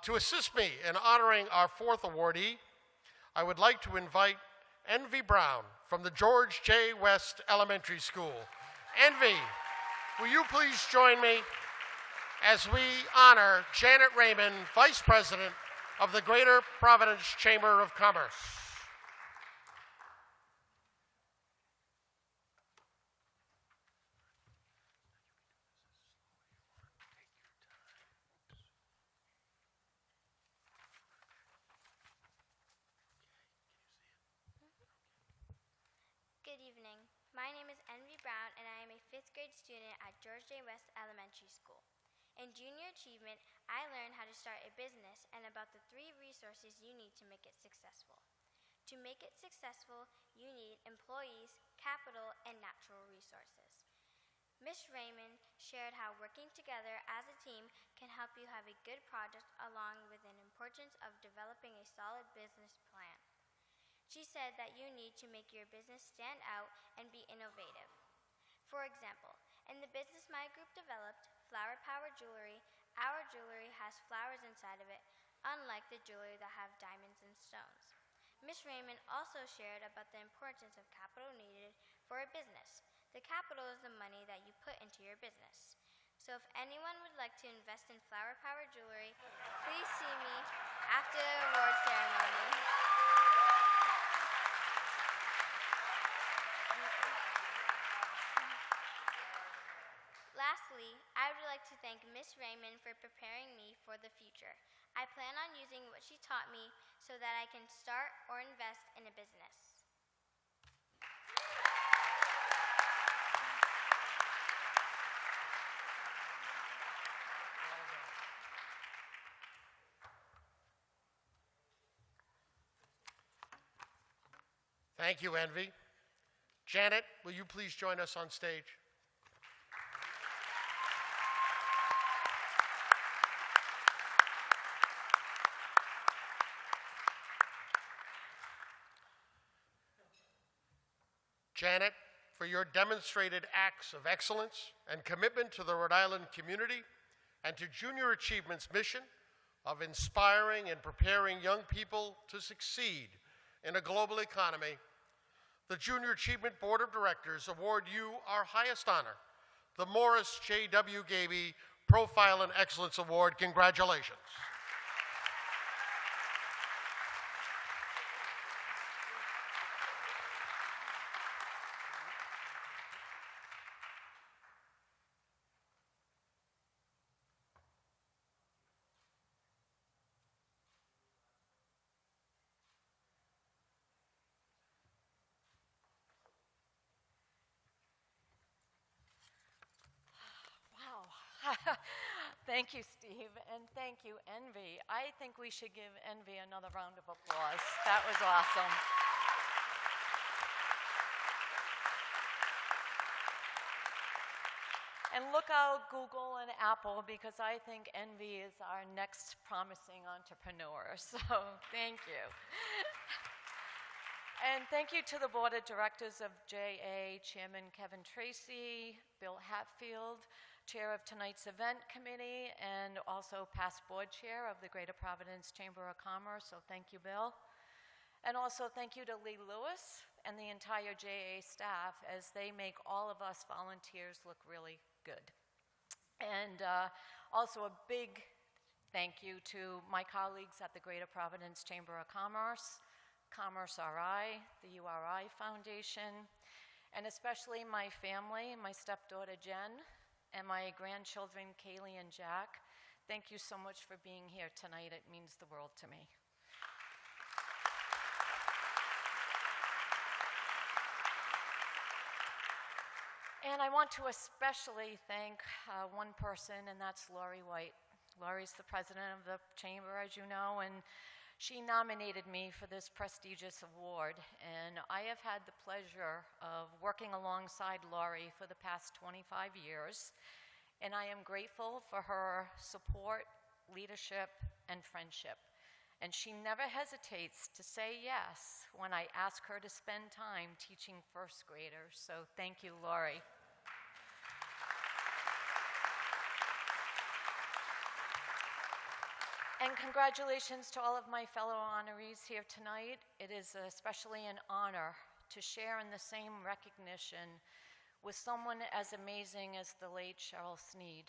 To assist me in honoring our fourth awardee, I would like to invite Envy Brown from the George J. West Elementary School. Envy, will you please join me as we honor Janet Raymond, Vice President of the Greater Providence Chamber of Commerce. Good evening. My name is Envy Brown, and I am a 5th grade student at George J. West Elementary School. In junior achievement, I learned how to start a business and about the 3 resources you need to make it successful. To make it successful, you need employees, capital, and natural resources. Ms. Raymond shared how working together as a team can help you have a good project along with the importance of developing a solid business plan. She said that you need to make your business stand out and be innovative. For example, in the business my group developed, Flower Power Jewelry, our jewelry has flowers inside of it, unlike the jewelry that have diamonds and stones. Ms. Raymond also shared about the importance of capital needed for a business. The capital is the money that you put into your business. So if anyone would like to invest in Flower Power Jewelry, please see me after the award ceremony. Lastly, I would like to thank Ms. Raymond for preparing me for the future. I plan on using what she taught me so that I can start or invest in a business. Thank you, Envy. Janet, will you please join us on stage? Janet, for your demonstrated acts of excellence and commitment to the Rhode Island community and to Junior Achievement's mission of inspiring and preparing young people to succeed in a global economy, the Junior Achievement Board of Directors award you our highest honor, the Morris J.W. Gaby Profile and Excellence Award. Congratulations. Thank you, Steve, and thank you, Envy. I think we should give Envy another round of applause. That was awesome. And look out, Google and Apple, because I think Envy is our next promising entrepreneur. So thank you. And thank you to the Board of Directors of JA, Chairman Kevin Tracy, Bill Hatfield, Chair of tonight's event committee, and also past board chair of the Greater Providence Chamber of Commerce, so thank you, Bill. And also thank you to Lee Lewis and the entire JA staff as they make all of us volunteers look really good. And also a big thank you to my colleagues at the Greater Providence Chamber of Commerce, Commerce RI, the URI Foundation, and especially my family, my stepdaughter Jen, and my grandchildren, Kaylee and Jack. Thank you so much for being here tonight. It means the world to me. And I want to especially thank one person, and that's Lori White. Lori's the president of the chamber, as you know, and she nominated me for this prestigious award, and I have had the pleasure of working alongside Lori for the past 25 years, and I am grateful for her support, leadership, and friendship. And she never hesitates to say yes when I ask her to spend time teaching first graders, so thank you, Lori. And congratulations to all of my fellow honorees here tonight. It is especially an honor to share in the same recognition with someone as amazing as the late Cheryl Sneed.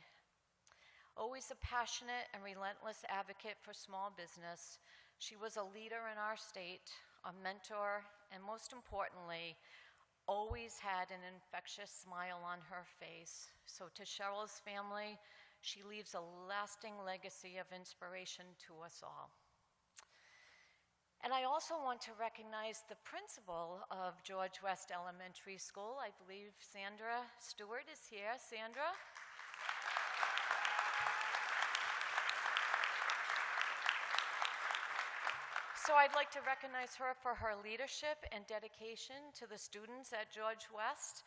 Always a passionate and relentless advocate for small business, she was a leader in our state, a mentor, and most importantly, always had an infectious smile on her face. So to Cheryl's family, she leaves a lasting legacy of inspiration to us all. And I also want to recognize the principal of George West Elementary School. I believe Sandra Stewart is here. Sandra? So I'd like to recognize her for her leadership and dedication to the students at George West.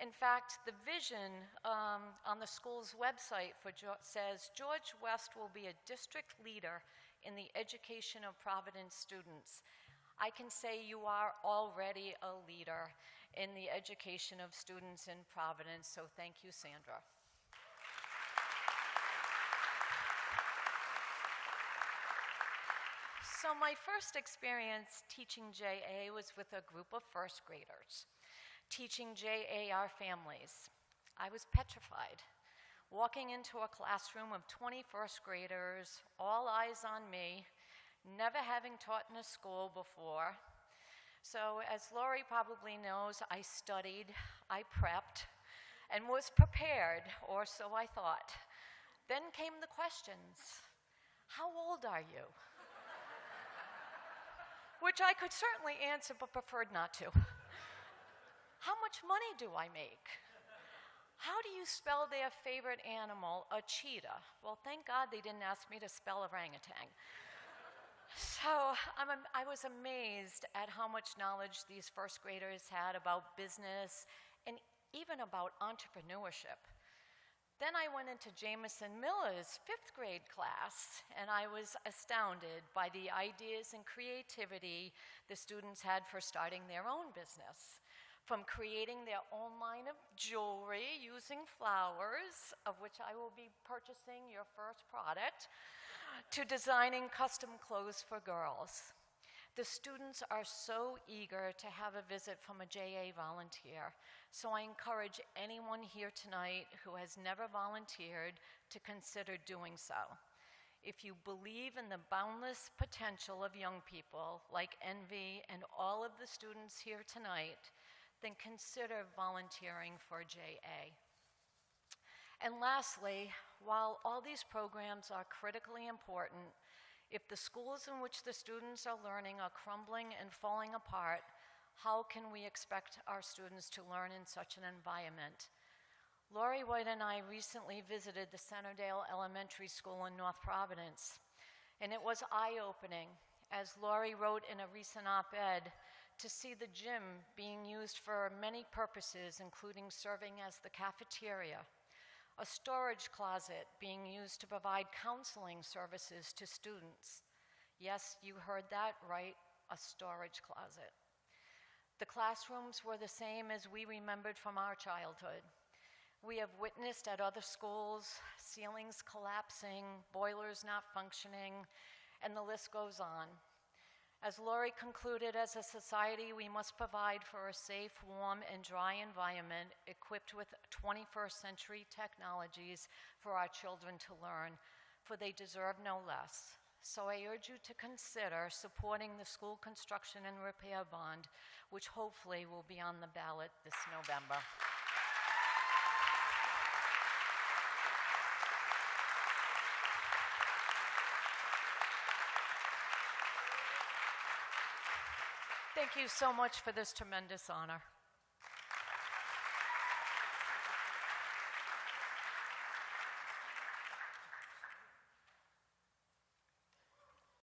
In fact, the vision on the school's website says, George West will be a district leader in the education of Providence students. I can say you are already a leader in the education of students in Providence, so thank you, Sandra. So my first experience teaching JA was with a group of first graders. Teaching JA our families. I was petrified. Walking into a classroom of 20 first graders, all eyes on me, never having taught in a school before. So as Lori probably knows, I studied, I prepped, and was prepared, or so I thought. Then came the questions. How old are you? Which I could certainly answer, but preferred not to. How much money do I make? How do you spell their favorite animal, a cheetah? Well, thank God they didn't ask me to spell orangutan. So I was amazed at how much knowledge these first graders had about business and even about entrepreneurship. Then I went into Jameson Miller's 5th grade class, and I was astounded by the ideas and creativity the students had for starting their own business. From creating their own line of jewelry using flowers, of which I will be purchasing your first product, to designing custom clothes for girls. The students are so eager to have a visit from a JA volunteer, so I encourage anyone here tonight who has never volunteered to consider doing so. If you believe in the boundless potential of young people like Envy and all of the students here tonight, then consider volunteering for JA. And lastly, while all these programs are critically important, if the schools in which the students are learning are crumbling and falling apart, how can we expect our students to learn in such an environment? Lori White and I recently visited the Centerdale Elementary School in North Providence, and it was eye-opening, as Lori wrote in a recent op-ed, to see the gym being used for many purposes, including serving as the cafeteria, a storage closet being used to provide counseling services to students. Yes, you heard that right, a storage closet. The classrooms were the same as we remembered from our childhood. We have witnessed at other schools ceilings collapsing, boilers not functioning, and the list goes on. As Lori concluded, as a society, we must provide for a safe, warm, and dry environment equipped with 21st century technologies for our children to learn, for they deserve no less. So I urge you to consider supporting the school construction and repair bond, which hopefully will be on the ballot this November. Thank you so much for this tremendous honor.